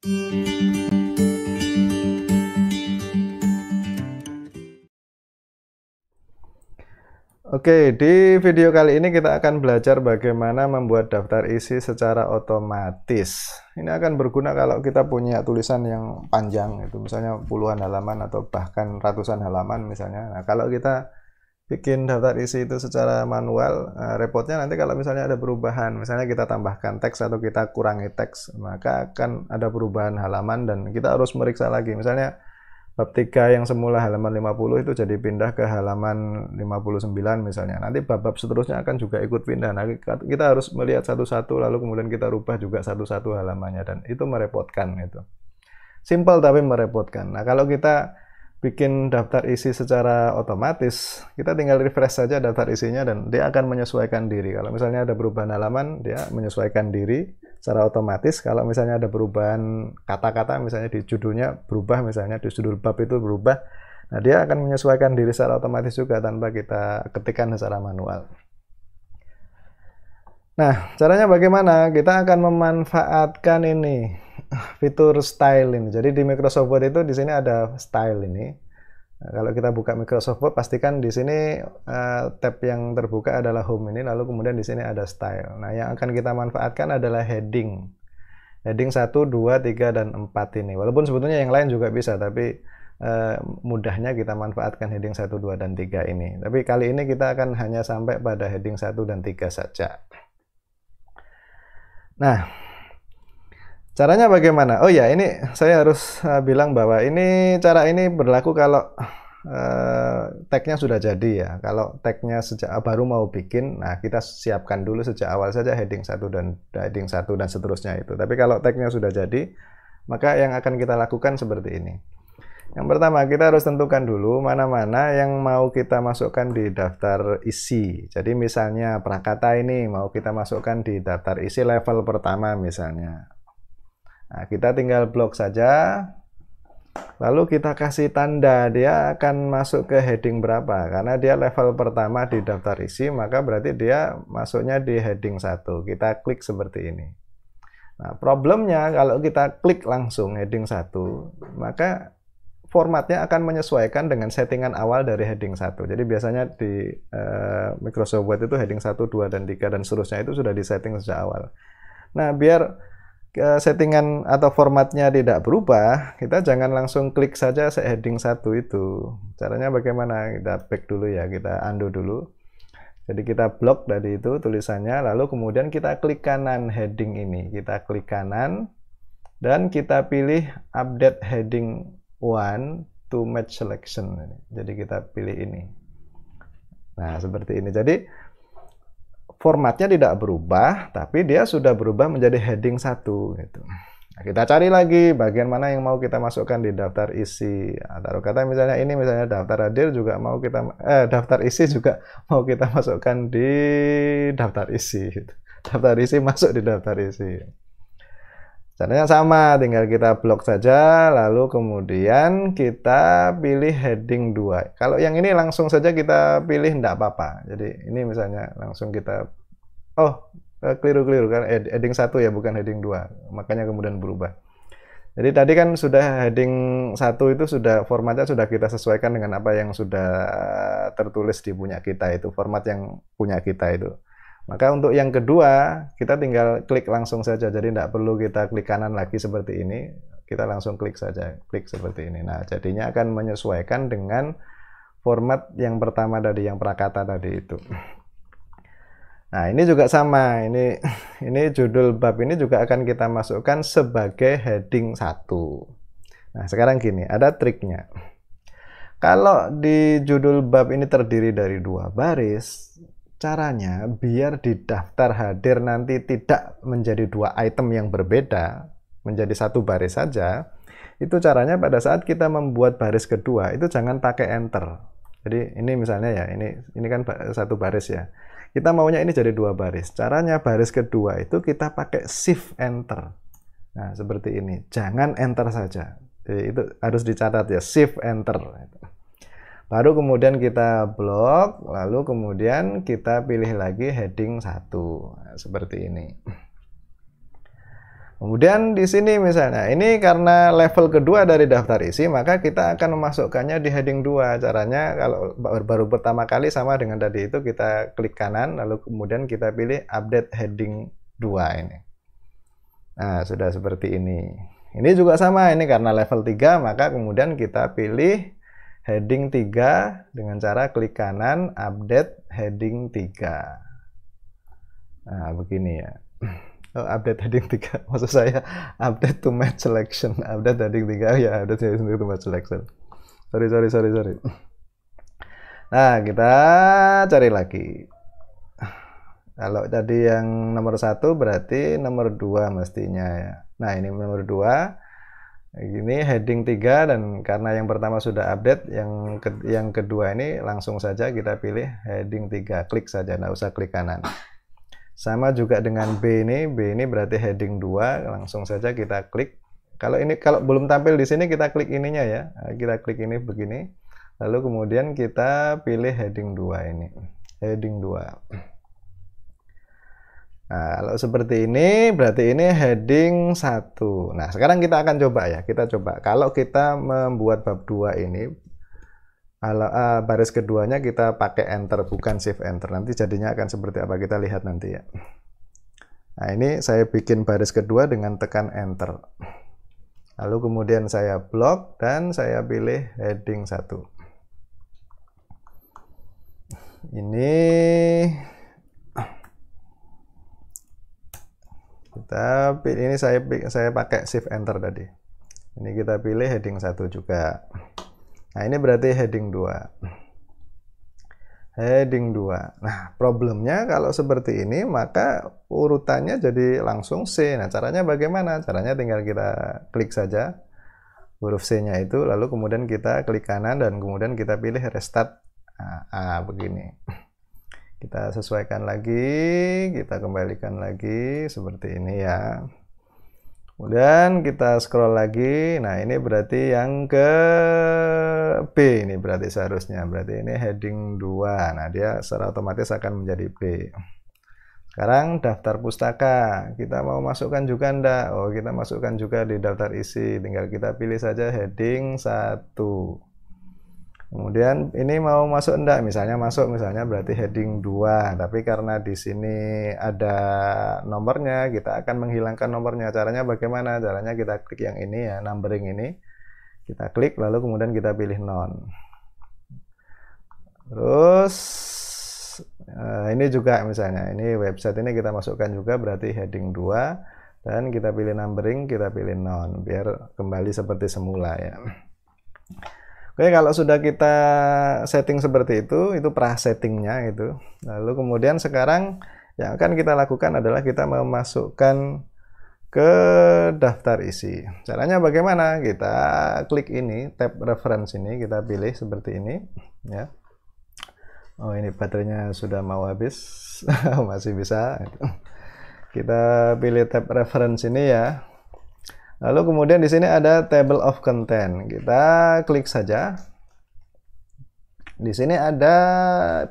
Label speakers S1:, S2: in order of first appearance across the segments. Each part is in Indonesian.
S1: Oke, di video kali ini kita akan belajar bagaimana membuat daftar isi secara otomatis. Ini akan berguna kalau kita punya tulisan yang panjang, itu misalnya puluhan halaman atau bahkan ratusan halaman misalnya. Nah, kalau kita bikin daftar isi itu secara manual, repotnya nanti kalau misalnya ada perubahan, misalnya kita tambahkan teks atau kita kurangi teks, maka akan ada perubahan halaman dan kita harus meriksa lagi. Misalnya bab 3 yang semula halaman 50 itu jadi pindah ke halaman 59 misalnya. Nanti bab-bab seterusnya akan juga ikut pindah. Nah, kita harus melihat satu-satu lalu kemudian kita rubah juga satu-satu halamannya dan itu merepotkan itu. Simpel tapi merepotkan. Nah, kalau kita bikin daftar isi secara otomatis, kita tinggal refresh saja daftar isinya dan dia akan menyesuaikan diri. Kalau misalnya ada perubahan halaman, dia menyesuaikan diri secara otomatis. Kalau misalnya ada perubahan kata-kata, misalnya di judulnya berubah, misalnya di judul bab itu berubah, nah dia akan menyesuaikan diri secara otomatis juga tanpa kita ketikkan secara manual. Nah, caranya bagaimana? Kita akan memanfaatkan ini fitur style ini. Jadi di Microsoft Word itu di sini ada style ini. Nah, kalau kita buka Microsoft Word, pastikan di sini tab yang terbuka adalah home ini, lalu kemudian di sini ada style. Nah, yang akan kita manfaatkan adalah heading. Heading 1, 2, 3, dan 4 ini. Walaupun sebetulnya yang lain juga bisa, tapi mudahnya kita manfaatkan heading 1, 2, dan 3 ini. Tapi kali ini kita akan hanya sampai pada heading 1 dan 3 saja. Nah, caranya bagaimana? Oh ya, ini saya harus bilang bahwa ini cara ini berlaku kalau tagnya sudah jadi ya. Kalau tagnya sejak baru mau bikin, nah kita siapkan dulu sejak awal saja heading 1 dan seterusnya itu. Tapi kalau tagnya sudah jadi, maka yang akan kita lakukan seperti ini. Yang pertama, kita harus tentukan dulu mana-mana yang mau kita masukkan di daftar isi. Jadi misalnya prakata ini mau kita masukkan di daftar isi level pertama misalnya. Nah, kita tinggal blok saja. Lalu kita kasih tanda dia akan masuk ke heading berapa. Karena dia level pertama di daftar isi, maka berarti dia masuknya di heading 1. Kita klik seperti ini. Nah, problemnya kalau kita klik langsung heading 1, maka formatnya akan menyesuaikan dengan settingan awal dari heading 1. Jadi biasanya di Microsoft Word itu heading 1, 2, dan 3 dan seterusnya itu sudah disetting sejak awal. Nah, biar settingan atau formatnya tidak berubah, kita jangan langsung klik saja heading 1 itu. Caranya bagaimana? Kita back dulu ya, kita undo dulu. Jadi kita blok dari itu tulisannya, lalu kemudian kita klik kanan heading ini. Kita klik kanan dan kita pilih update heading 1 to match selection. Jadi kita pilih ini. Nah, seperti ini. Jadi formatnya tidak berubah, tapi dia sudah berubah menjadi heading 1 gitu. Nah, kita cari lagi bagian mana yang mau kita masukkan di daftar isi. Taruh kata misalnya ini, misalnya daftar hadir juga mau kita daftar isi juga mau kita masukkan di daftar isi gitu. Daftar isi masuk di daftar isi. Caranya sama, tinggal kita blok saja, lalu kemudian kita pilih heading 2. Kalau yang ini langsung saja kita pilih, enggak apa-apa. Jadi ini misalnya langsung kita, keliru kan heading 1 ya, bukan heading 2. Makanya kemudian berubah. Jadi tadi kan sudah heading 1 itu sudah formatnya sudah kita sesuaikan dengan apa yang sudah tertulis di punya kita itu, format yang punya kita itu. Maka untuk yang kedua, kita tinggal klik langsung saja. Jadi tidak perlu kita klik kanan lagi seperti ini. Kita langsung klik saja, klik seperti ini. Nah, jadinya akan menyesuaikan dengan format yang pertama tadi, yang prakata tadi itu. Nah, ini juga sama. Ini judul bab ini juga akan kita masukkan sebagai heading 1. Nah, sekarang gini, ada triknya. Kalau di judul bab ini terdiri dari 2 baris, caranya biar di daftar hadir nanti tidak menjadi 2 item yang berbeda, menjadi 1 baris saja. Itu caranya pada saat kita membuat baris kedua itu jangan pakai enter. Jadi ini misalnya ya, ini kan 1 baris ya. Kita maunya ini jadi 2 baris. Caranya baris kedua itu kita pakai shift enter. Nah, seperti ini. Jangan enter saja. Jadi itu harus dicatat ya, shift enter. Baru kemudian kita blok, lalu kemudian kita pilih lagi heading 1. Nah, seperti ini. Kemudian di sini misalnya, ini karena level kedua dari daftar isi, maka kita akan memasukkannya di heading 2. Caranya kalau baru pertama kali sama dengan tadi itu, kita klik kanan, lalu kemudian kita pilih update heading 2 ini. Nah, sudah seperti ini. Ini juga sama, ini karena level 3, maka kemudian kita pilih heading 3 dengan cara klik kanan, update heading 3. Nah, begini ya. Oh, update heading 3, maksud saya update to match selection. Update heading 3, ya update heading to match selection. Sorry. Nah, kita cari lagi. Kalau tadi yang nomor 1 berarti nomor 2 mestinya ya. Nah, ini nomor 2. Ini heading 3, dan karena yang pertama sudah update, yang kedua ini langsung saja kita pilih heading 3. Klik saja, nggak usah klik kanan. Sama juga dengan B ini berarti heading 2, langsung saja kita klik. Kalau belum tampil di sini, kita klik ininya ya. Kita klik ini begini. Lalu kemudian kita pilih heading 2 ini. Heading 2. Nah, kalau seperti ini berarti ini heading 1. Nah, sekarang kita akan coba ya. Kita coba kalau kita membuat bab 2 ini, baris keduanya kita pakai enter, bukan shift enter. Nanti jadinya akan seperti apa, kita lihat nanti ya. Nah, ini saya bikin baris kedua dengan tekan enter. Lalu kemudian saya blok dan saya pilih heading 1. Ini saya pakai shift enter tadi. Ini kita pilih heading 1 juga. Nah, ini berarti heading 2. Heading 2. Nah, problemnya kalau seperti ini, maka urutannya jadi langsung C. Nah, caranya bagaimana? Caranya tinggal kita klik saja huruf C-nya itu, lalu kemudian kita klik kanan, dan kemudian kita pilih restart. Nah, begini. Kita sesuaikan lagi, kita kembalikan lagi, seperti ini ya. Kemudian kita scroll lagi. Nah, ini berarti yang ke B, ini berarti seharusnya. Berarti ini heading 2. Nah, dia secara otomatis akan menjadi B. Sekarang daftar pustaka. Kita mau masukkan juga enggak? Oh, kita masukkan juga di daftar isi. Tinggal kita pilih saja heading 1. Kemudian ini mau masuk enggak? Misalnya masuk, misalnya berarti heading 2. Tapi karena di sini ada nomornya, kita akan menghilangkan nomornya. Caranya bagaimana? Caranya kita klik yang ini ya, numbering ini. Kita klik, lalu kemudian kita pilih none. Terus ini juga misalnya, ini website ini kita masukkan juga berarti heading 2. Dan kita pilih numbering, kita pilih none. Biar kembali seperti semula ya. Oke, kalau sudah kita setting seperti itu prasettingnya itu. Lalu kemudian sekarang yang akan kita lakukan adalah kita memasukkan ke daftar isi. Caranya bagaimana? Kita klik ini, tab reference ini, kita pilih seperti ini. Ya. Oh, ini baterainya sudah mau habis, masih bisa. Kita pilih tab reference ini ya. Lalu kemudian di sini ada table of content. Kita klik saja. Di sini ada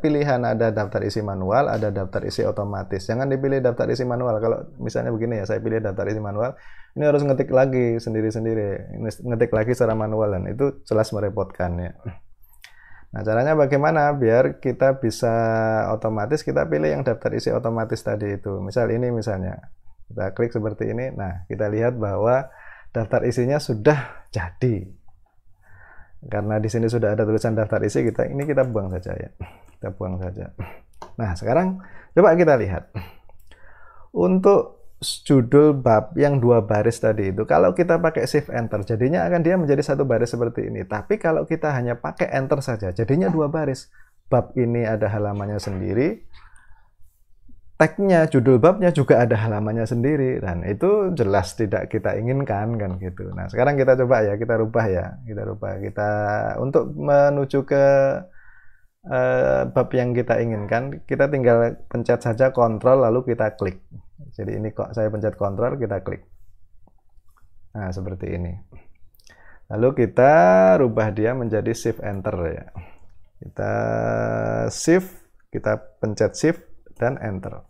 S1: pilihan, ada daftar isi manual, ada daftar isi otomatis. Jangan dipilih daftar isi manual. Kalau misalnya begini ya, saya pilih daftar isi manual. Ini harus ngetik lagi sendiri-sendiri. Ngetik lagi secara manual, dan itu jelas merepotkan ya. Nah, caranya bagaimana? Biar kita bisa otomatis, kita pilih yang daftar isi otomatis tadi itu. Misal ini misalnya. Kita klik seperti ini. Nah, kita lihat bahwa daftar isinya sudah jadi. Karena di sini sudah ada tulisan daftar isi, kita buang saja ya. Kita buang saja. Nah, sekarang coba kita lihat. Untuk judul bab yang 2 baris tadi itu, kalau kita pakai shift enter, jadinya akan dia menjadi 1 baris seperti ini. Tapi kalau kita hanya pakai enter saja, jadinya 2 baris. Bab ini ada halamannya sendiri. Tagnya, judul babnya juga ada halamannya sendiri, dan itu jelas tidak kita inginkan kan gitu. Nah, sekarang kita coba ya, kita rubah ya, kita untuk menuju ke bab yang kita inginkan, kita tinggal pencet saja kontrol lalu kita klik. Jadi ini kok saya pencet kontrol, kita klik. Nah, seperti ini. Lalu kita rubah dia menjadi shift enter ya. Kita shift, kita pencet shift dan enter.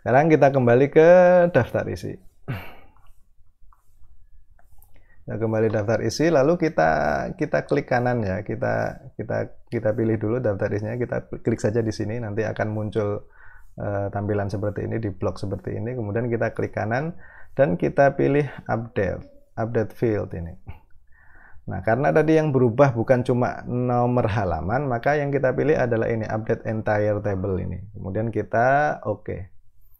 S1: Sekarang kita kembali ke daftar isi. Kita kembali daftar isi, lalu kita klik kanan ya. Kita pilih dulu daftar isinya. Kita klik saja di sini, nanti akan muncul tampilan seperti ini di blok seperti ini. Kemudian kita klik kanan dan kita pilih update field ini. Nah, karena tadi yang berubah bukan cuma nomor halaman, maka yang kita pilih adalah ini, update entire table ini. Kemudian kita oke.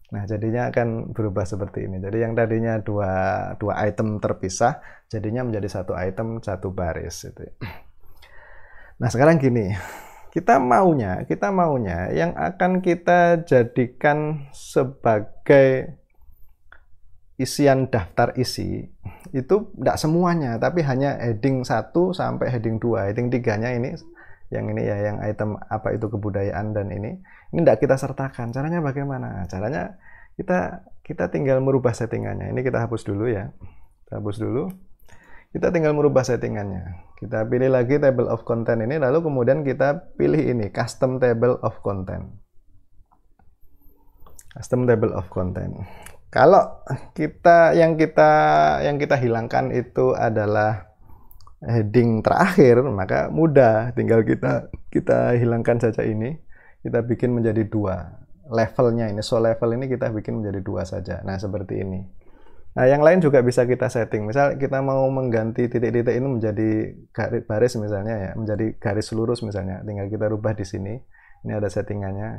S1: Nah, jadinya akan berubah seperti ini. Jadi yang tadinya dua item terpisah, jadinya menjadi satu item, satu baris. Gitu. Nah, sekarang gini, kita maunya yang akan kita jadikan sebagai isian daftar isi, itu tidak semuanya, tapi hanya heading 1 sampai heading 2. Heading 3-nya ini ya, yang item apa itu kebudayaan dan ini tidak kita sertakan. Caranya bagaimana? Caranya kita tinggal merubah settingannya. Ini kita hapus dulu ya. Kita hapus dulu. Kita tinggal merubah settingannya. Kita pilih lagi table of content ini, lalu kemudian kita pilih ini, custom table of content. Custom table of content. Kalau yang kita hilangkan itu adalah heading terakhir, maka mudah, tinggal kita hilangkan saja ini, kita bikin menjadi 2 levelnya ini, so level ini kita bikin menjadi 2 saja. Nah, seperti ini. Nah, yang lain juga bisa kita setting. Misal kita mau mengganti titik-titik ini menjadi baris misalnya ya, menjadi garis lurus misalnya, tinggal kita rubah di sini. Ini ada settingannya.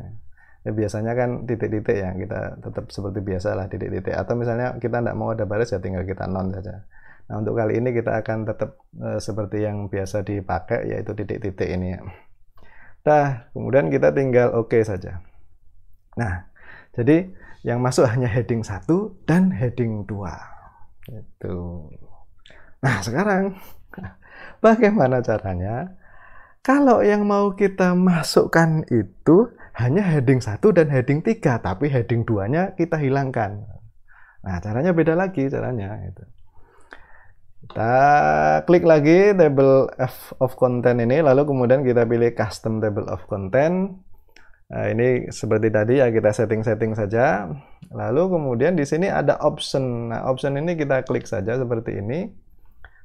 S1: Ya, biasanya kan titik-titik ya, kita tetap seperti biasa lah titik-titik. Atau misalnya kita tidak mau ada baris ya tinggal kita non saja. Nah, untuk kali ini kita akan tetap seperti yang biasa dipakai, yaitu titik-titik ini ya. Nah, kemudian kita tinggal oke saja. Nah, jadi yang masuk hanya heading 1 dan heading 2. Itu. Nah, sekarang bagaimana caranya? Kalau yang mau kita masukkan itu hanya heading 1 dan heading 3, tapi heading 2-nya kita hilangkan. Nah, caranya beda lagi caranya. Kita klik lagi table of content ini, lalu kemudian kita pilih custom table of content. Nah, ini seperti tadi ya, kita setting-setting saja. Lalu kemudian di sini ada option. Nah, option ini kita klik saja seperti ini.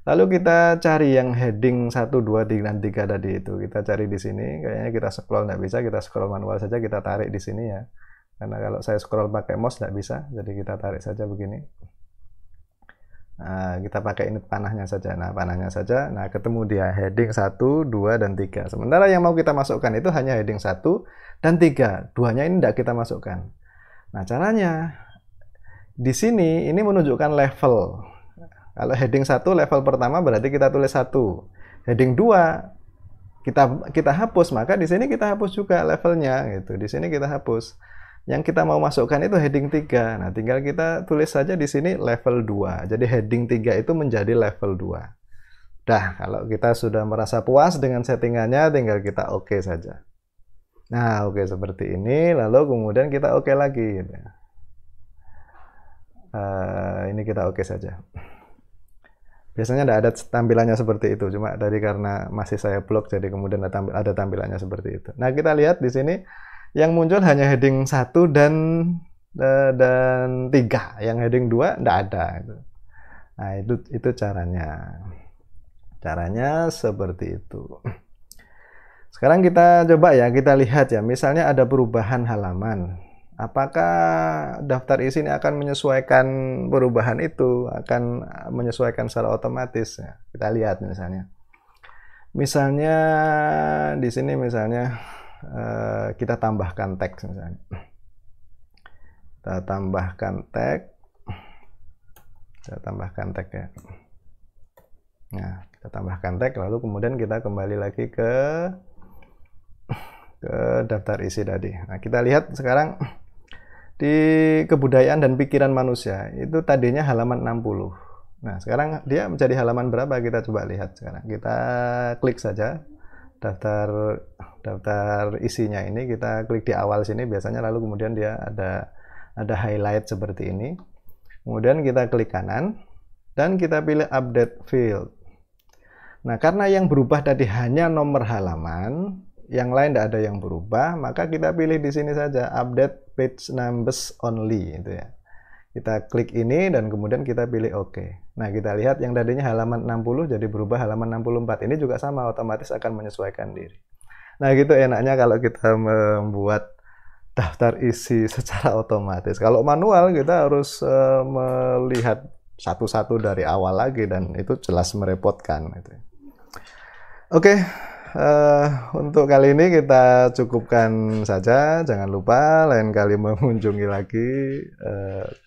S1: Lalu kita cari yang heading 1, 2, 3, dan 3 tadi itu. Kita cari di sini. Kayaknya kita scroll nggak bisa, kita scroll manual saja, kita tarik di sini ya. Karena kalau saya scroll pakai mouse nggak bisa, jadi kita tarik saja begini. Nah, kita pakai ini panahnya saja. Nah, panahnya saja. Nah, ketemu dia heading 1, 2, dan 3. Sementara yang mau kita masukkan itu hanya heading 1 dan 3. Duanya ini tidak kita masukkan. Nah, caranya di sini ini menunjukkan level. Kalau heading 1 level pertama berarti kita tulis 1. Heading 2 kita hapus, maka di sini kita hapus juga levelnya gitu. Di sini kita hapus. Yang kita mau masukkan itu heading 3. Nah, tinggal kita tulis saja di sini level 2. Jadi heading 3 itu menjadi level 2. Dah, kalau kita sudah merasa puas dengan settingannya, tinggal kita oke saja. Nah, oke seperti ini, lalu kemudian kita oke lagi gitu. Ini kita oke saja. Biasanya tidak ada tampilannya seperti itu, cuma tadi karena masih saya blok jadi kemudian ada tampilannya seperti itu. Nah, kita lihat di sini yang muncul hanya heading 1 dan 3. Yang heading 2 tidak ada. Nah, itu caranya. Caranya seperti itu. Sekarang kita coba ya, kita lihat ya. Misalnya ada perubahan halaman. Apakah daftar isi ini akan menyesuaikan perubahan itu, akan menyesuaikan secara otomatis? Ya, kita lihat misalnya. Misalnya di sini misalnya kita tambahkan teks misalnya. Kita tambahkan teks. Kita tambahkan teks ya. Nah, kita tambahkan teks lalu kemudian kita kembali lagi ke daftar isi tadi. Nah, kita lihat sekarang di kebudayaan dan pikiran manusia itu tadinya halaman 60. Nah, sekarang dia menjadi halaman berapa? Kita coba lihat sekarang. Kita klik saja daftar isinya ini, kita klik di awal sini biasanya, lalu kemudian dia ada highlight seperti ini. Kemudian kita klik kanan dan kita pilih update field. Nah, karena yang berubah tadi hanya nomor halaman, yang lain tidak ada yang berubah, maka kita pilih di sini saja update page numbers only itu ya. Kita klik ini dan kemudian kita pilih OK. Nah, kita lihat yang tadinya halaman 60 jadi berubah halaman 64. Ini juga sama, otomatis akan menyesuaikan diri. Nah, gitu enaknya kalau kita membuat daftar isi secara otomatis. Kalau manual kita harus melihat satu-satu dari awal lagi dan itu jelas merepotkan. Oke. Untuk kali ini kita cukupkan saja. Jangan lupa lain kali mengunjungi lagi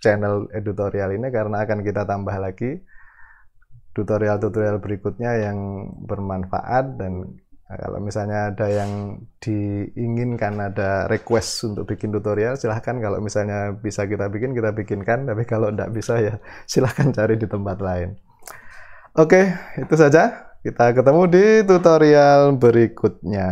S1: channel editorial ini karena akan kita tambah lagi tutorial-tutorial berikutnya yang bermanfaat. Dan kalau misalnya ada yang diinginkan, ada request untuk bikin tutorial, silahkan. Kalau misalnya bisa kita bikinkan. Tapi kalau tidak bisa ya silahkan cari di tempat lain. Oke, itu saja. Kita ketemu di tutorial berikutnya.